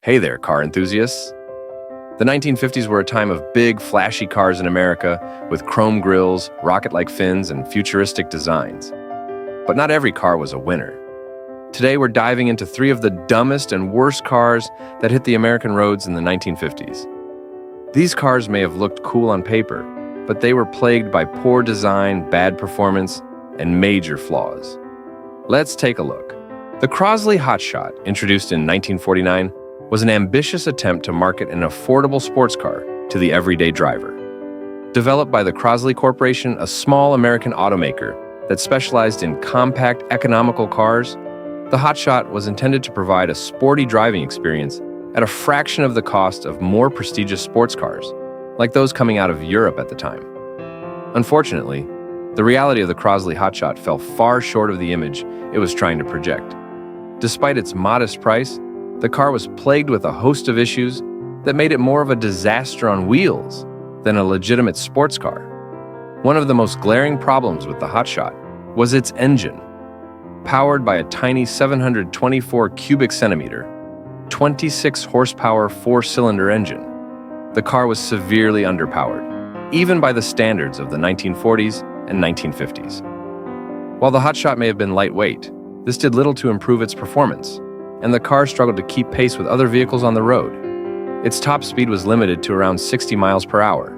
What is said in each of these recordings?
Hey there, car enthusiasts. The 1950s were a time of big, flashy cars in America with chrome grills, rocket-like fins, and futuristic designs. But not every car was a winner. Today, we're diving into three of the dumbest and worst cars that hit the American roads in the 1950s. These cars may have looked cool on paper, but they were plagued by poor design, bad performance, and major flaws. Let's take a look. The Crosley Hotshot, introduced in 1949, was an ambitious attempt to market an affordable sports car to the everyday driver. Developed by the Crosley Corporation, a small American automaker that specialized in compact, economical cars, the Hotshot was intended to provide a sporty driving experience at a fraction of the cost of more prestigious sports cars, like those coming out of Europe at the time. Unfortunately, the reality of the Crosley Hotshot fell far short of the image it was trying to project. Despite its modest price, the car was plagued with a host of issues that made it more of a disaster on wheels than a legitimate sports car. One of the most glaring problems with the Hotshot was its engine. Powered by a tiny 724 cubic centimeter, 26 horsepower four-cylinder engine, the car was severely underpowered, even by the standards of the 1940s and 1950s. While the Hotshot may have been lightweight, this did little to improve its performance, and the car struggled to keep pace with other vehicles on the road. Its top speed was limited to around 60 miles per hour,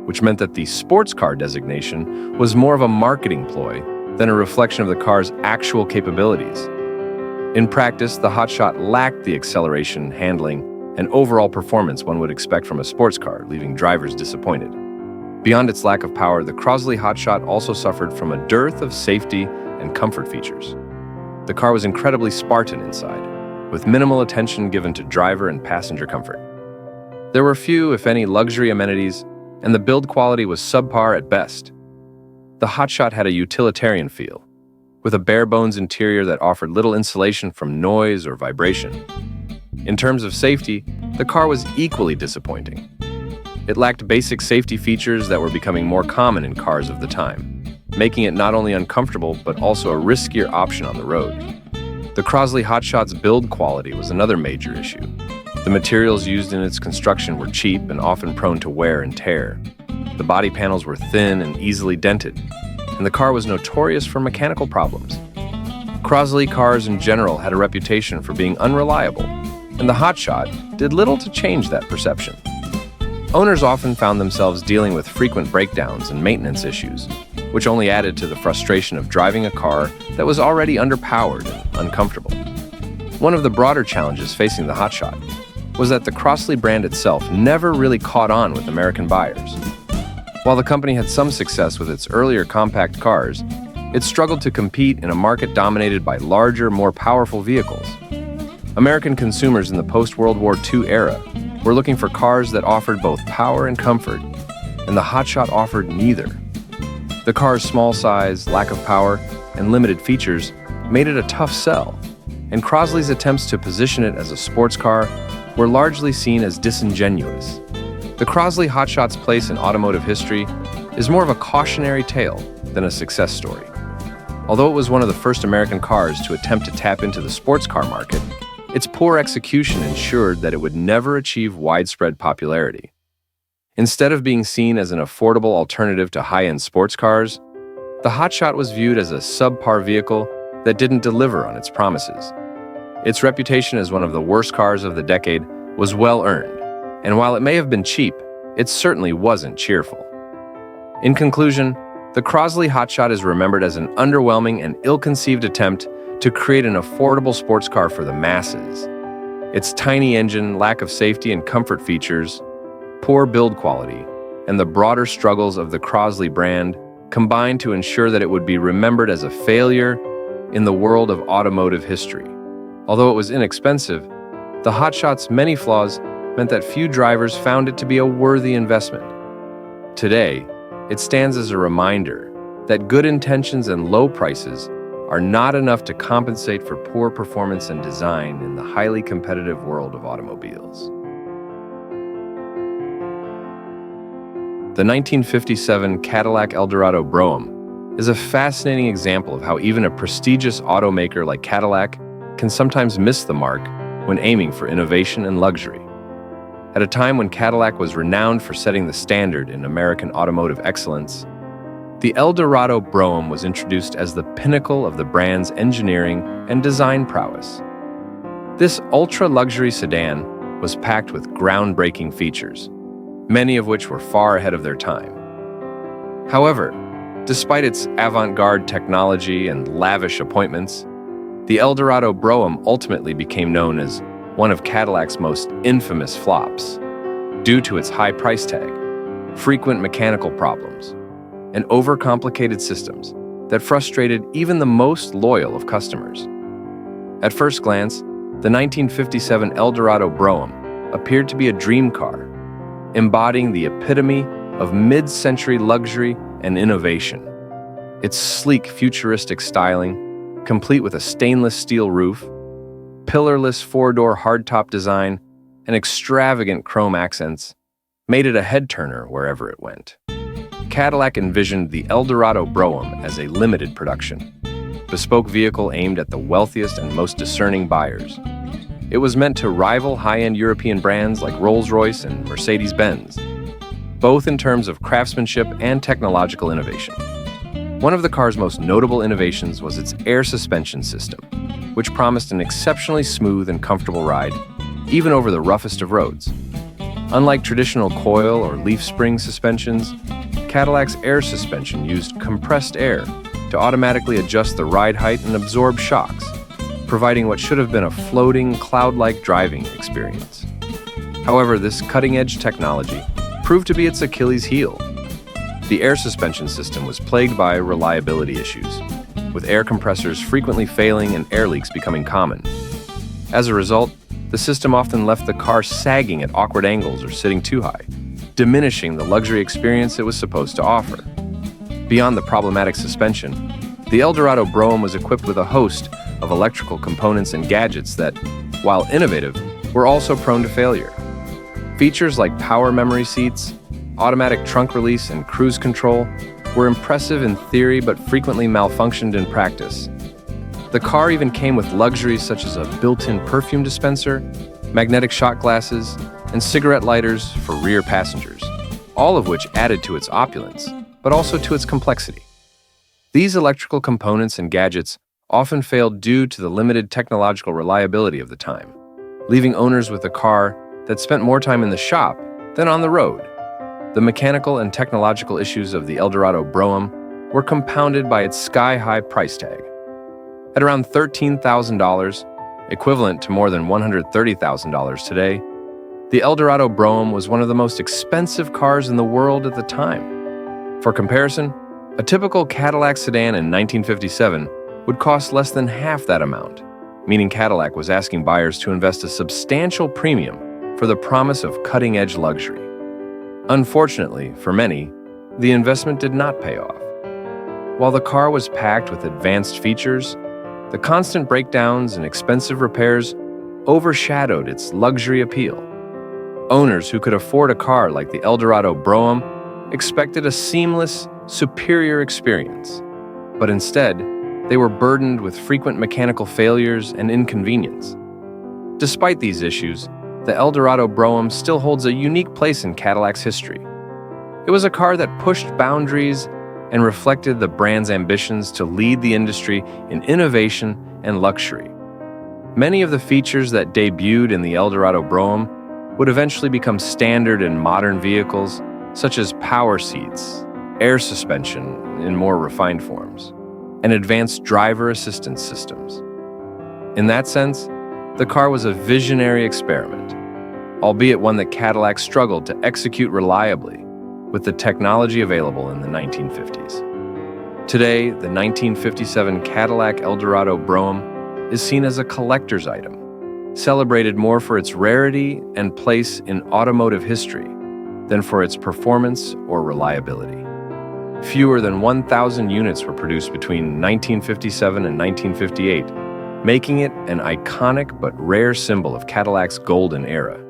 which meant that the sports car designation was more of a marketing ploy than a reflection of the car's actual capabilities. In practice, the Hotshot lacked the acceleration, handling, and overall performance one would expect from a sports car, leaving drivers disappointed. Beyond its lack of power, the Crosley Hotshot also suffered from a dearth of safety and comfort features. The car was incredibly Spartan inside, with minimal attention given to driver and passenger comfort. There were few, if any, luxury amenities, and the build quality was subpar at best. The Hotshot had a utilitarian feel, with a bare-bones interior that offered little insulation from noise or vibration. In terms of safety, the car was equally disappointing. It lacked basic safety features that were becoming more common in cars of the time, making it not only uncomfortable but also a riskier option on the road. The Crosley Hotshot's build quality was another major issue. The materials used in its construction were cheap and often prone to wear and tear. The body panels were thin and easily dented, and the car was notorious for mechanical problems. Crosley cars in general had a reputation for being unreliable, and the Hotshot did little to change that perception. Owners often found themselves dealing with frequent breakdowns and maintenance issues, which only added to the frustration of driving a car that was already underpowered and uncomfortable. One of the broader challenges facing the Hotshot was that the Crosley brand itself never really caught on with American buyers. While the company had some success with its earlier compact cars, it struggled to compete in a market dominated by larger, more powerful vehicles. American consumers in the post-World War II era were looking for cars that offered both power and comfort, and the Hotshot offered neither. The car's small size, lack of power, and limited features made it a tough sell, and Crosley's attempts to position it as a sports car were largely seen as disingenuous. The Crosley Hotshot's place in automotive history is more of a cautionary tale than a success story. Although it was one of the first American cars to attempt to tap into the sports car market, its poor execution ensured that it would never achieve widespread popularity. Instead of being seen as an affordable alternative to high-end sports cars, the Hotshot was viewed as a subpar vehicle that didn't deliver on its promises. Its reputation as one of the worst cars of the decade was well-earned, and while it may have been cheap, it certainly wasn't cheerful. In conclusion, the Crosley Hotshot is remembered as an underwhelming and ill-conceived attempt to create an affordable sports car for the masses. Its tiny engine, lack of safety and comfort features, poor build quality, and the broader struggles of the Crosley brand combined to ensure that it would be remembered as a failure in the world of automotive history. Although it was inexpensive, the Hotshot's many flaws meant that few drivers found it to be a worthy investment. Today, it stands as a reminder that good intentions and low prices are not enough to compensate for poor performance and design in the highly competitive world of automobiles. The 1957 Cadillac Eldorado Brougham is a fascinating example of how even a prestigious automaker like Cadillac can sometimes miss the mark when aiming for innovation and luxury. At a time when Cadillac was renowned for setting the standard in American automotive excellence, the Eldorado Brougham was introduced as the pinnacle of the brand's engineering and design prowess. This ultra-luxury sedan was packed with groundbreaking features, many of which were far ahead of their time. However, despite its avant-garde technology and lavish appointments, the Eldorado Brougham ultimately became known as one of Cadillac's most infamous flops, due to its high price tag, frequent mechanical problems, and overcomplicated systems that frustrated even the most loyal of customers. At first glance, the 1957 Eldorado Brougham appeared to be a dream car, embodying the epitome of mid-century luxury and innovation. Its sleek, futuristic styling, complete with a stainless steel roof, pillarless four-door hardtop design, and extravagant chrome accents, made it a head-turner wherever it went. Cadillac envisioned the Eldorado Brougham as a limited production, bespoke vehicle aimed at the wealthiest and most discerning buyers. It was meant to rival high-end European brands like Rolls-Royce and Mercedes-Benz, both in terms of craftsmanship and technological innovation. One of the car's most notable innovations was its air suspension system, which promised an exceptionally smooth and comfortable ride, even over the roughest of roads. Unlike traditional coil or leaf spring suspensions, Cadillac's air suspension used compressed air to automatically adjust the ride height and absorb shocks, providing what should have been a floating, cloud-like driving experience. However, this cutting-edge technology proved to be its Achilles heel. The air suspension system was plagued by reliability issues, with air compressors frequently failing and air leaks becoming common. As a result, the system often left the car sagging at awkward angles or sitting too high, diminishing the luxury experience it was supposed to offer. Beyond the problematic suspension, the Eldorado Brougham was equipped with a host of electrical components and gadgets that, while innovative, were also prone to failure. Features like power memory seats, automatic trunk release, and cruise control were impressive in theory but frequently malfunctioned in practice. The car even came with luxuries such as a built-in perfume dispenser, magnetic shot glasses, and cigarette lighters for rear passengers, all of which added to its opulence, but also to its complexity. These electrical components and gadgets often failed due to the limited technological reliability of the time, leaving owners with a car that spent more time in the shop than on the road. The mechanical and technological issues of the Eldorado Brougham were compounded by its sky-high price tag. At around $13,000, equivalent to more than $130,000 today, the Eldorado Brougham was one of the most expensive cars in the world at the time. For comparison, a typical Cadillac sedan in 1957 would cost less than half that amount, meaning Cadillac was asking buyers to invest a substantial premium for the promise of cutting-edge luxury. Unfortunately, for many, the investment did not pay off. While the car was packed with advanced features, the constant breakdowns and expensive repairs overshadowed its luxury appeal. Owners who could afford a car like the Eldorado Brougham expected a seamless, superior experience, but instead, they were burdened with frequent mechanical failures and inconvenience. Despite these issues, the Eldorado Brougham still holds a unique place in Cadillac's history. It was a car that pushed boundaries and reflected the brand's ambitions to lead the industry in innovation and luxury. Many of the features that debuted in the Eldorado Brougham would eventually become standard in modern vehicles, such as power seats, air suspension in more refined forms, and advanced driver assistance systems. In that sense, the car was a visionary experiment, albeit one that Cadillac struggled to execute reliably with the technology available in the 1950s. Today, the 1957 Cadillac Eldorado Brougham is seen as a collector's item, celebrated more for its rarity and place in automotive history than for its performance or reliability. Fewer than 1,000 units were produced between 1957 and 1958, making it an iconic but rare symbol of Cadillac's golden era.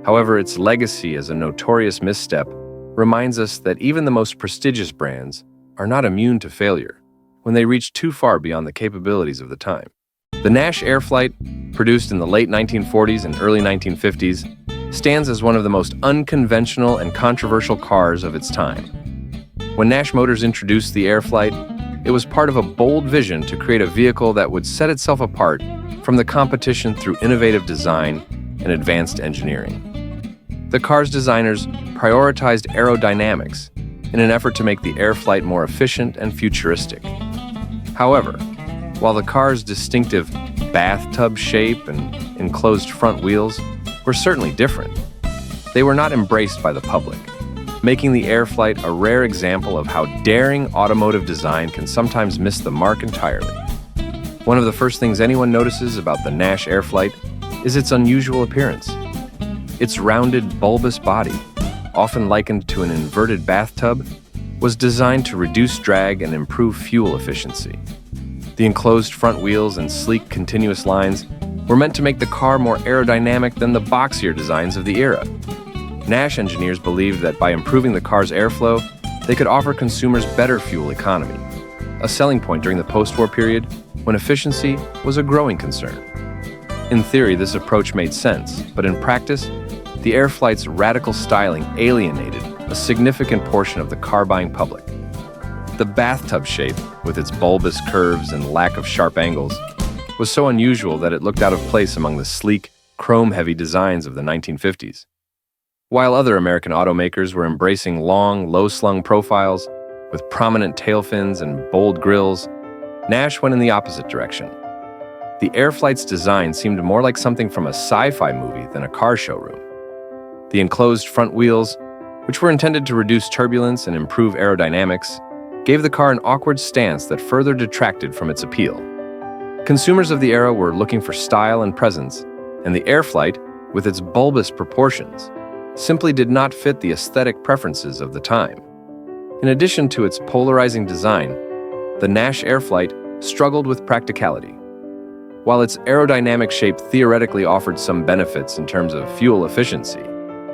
However, its legacy as a notorious misstep reminds us that even the most prestigious brands are not immune to failure when they reach too far beyond the capabilities of the time. The Nash Airflight, produced in the late 1940s and early 1950s, stands as one of the most unconventional and controversial cars of its time. When Nash Motors introduced the Airflight, it was part of a bold vision to create a vehicle that would set itself apart from the competition through innovative design and advanced engineering. The car's designers prioritized aerodynamics in an effort to make the Airflight more efficient and futuristic. However, while the car's distinctive bathtub shape and enclosed front wheels were certainly different, they were not embraced by the public, making the Airflight a rare example of how daring automotive design can sometimes miss the mark entirely. One of the first things anyone notices about the Nash Airflight is its unusual appearance. Its rounded, bulbous body, often likened to an inverted bathtub, was designed to reduce drag and improve fuel efficiency. The enclosed front wheels and sleek, continuous lines were meant to make the car more aerodynamic than the boxier designs of the era. Nash engineers believed that by improving the car's airflow, they could offer consumers better fuel economy, a selling point during the post-war period when efficiency was a growing concern. In theory, this approach made sense, but in practice, the Airflight's radical styling alienated a significant portion of the car-buying public. The bathtub shape, with its bulbous curves and lack of sharp angles, was so unusual that it looked out of place among the sleek, chrome-heavy designs of the 1950s. While other American automakers were embracing long, low-slung profiles with prominent tail fins and bold grills, Nash went in the opposite direction. The Airflight's design seemed more like something from a sci-fi movie than a car showroom. The enclosed front wheels, which were intended to reduce turbulence and improve aerodynamics, gave the car an awkward stance that further detracted from its appeal. Consumers of the era were looking for style and presence, and the Airflight, with its bulbous proportions, simply did not fit the aesthetic preferences of the time. In addition to its polarizing design, the Nash Airflight struggled with practicality. While its aerodynamic shape theoretically offered some benefits in terms of fuel efficiency,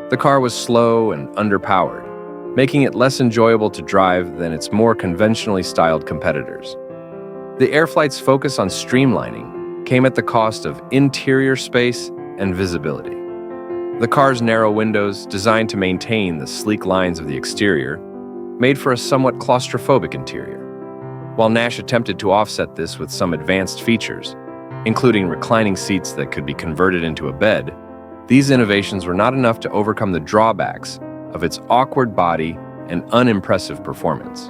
the car was slow and underpowered, making it less enjoyable to drive than its more conventionally styled competitors. The Airflight's focus on streamlining came at the cost of interior space and visibility. The car's narrow windows, designed to maintain the sleek lines of the exterior, made for a somewhat claustrophobic interior. While Nash attempted to offset this with some advanced features, including reclining seats that could be converted into a bed, these innovations were not enough to overcome the drawbacks of its awkward body and unimpressive performance.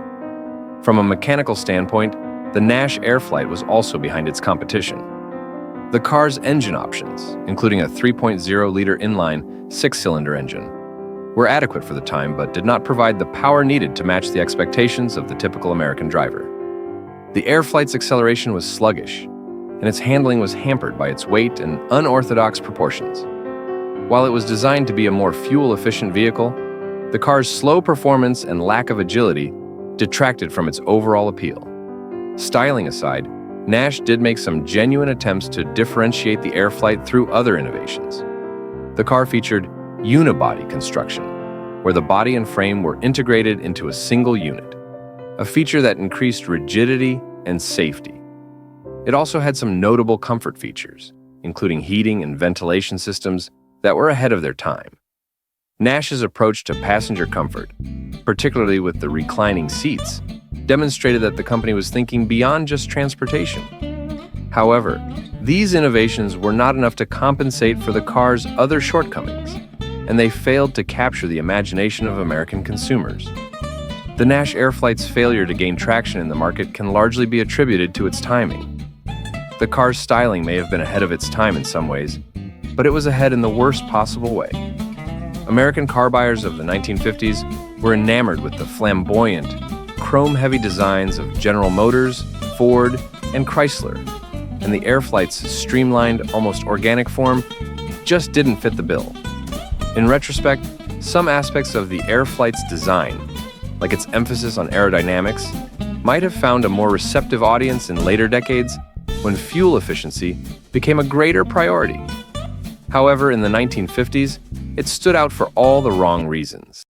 From a mechanical standpoint, the Nash Airflight was also behind its competition. The car's engine options, including a 3.0-liter inline six-cylinder engine, were adequate for the time but did not provide the power needed to match the expectations of the typical American driver. The Airflight's acceleration was sluggish, and its handling was hampered by its weight and unorthodox proportions. While it was designed to be a more fuel-efficient vehicle, the car's slow performance and lack of agility detracted from its overall appeal. Styling aside, Nash did make some genuine attempts to differentiate the Airflight through other innovations. The car featured unibody construction, where the body and frame were integrated into a single unit, a feature that increased rigidity and safety. It also had some notable comfort features, including heating and ventilation systems that were ahead of their time. Nash's approach to passenger comfort, particularly with the reclining seats, demonstrated that the company was thinking beyond just transportation. However, these innovations were not enough to compensate for the car's other shortcomings, and they failed to capture the imagination of American consumers. The Nash Airflight's failure to gain traction in the market can largely be attributed to its timing. The car's styling may have been ahead of its time in some ways, but it was ahead in the worst possible way. American car buyers of the 1950s were enamored with the flamboyant, chrome-heavy designs of General Motors, Ford, and Chrysler, and the Airflight's streamlined, almost organic form just didn't fit the bill. In retrospect, some aspects of the Airflight's design, like its emphasis on aerodynamics, might have found a more receptive audience in later decades when fuel efficiency became a greater priority. However, in the 1950s, it stood out for all the wrong reasons.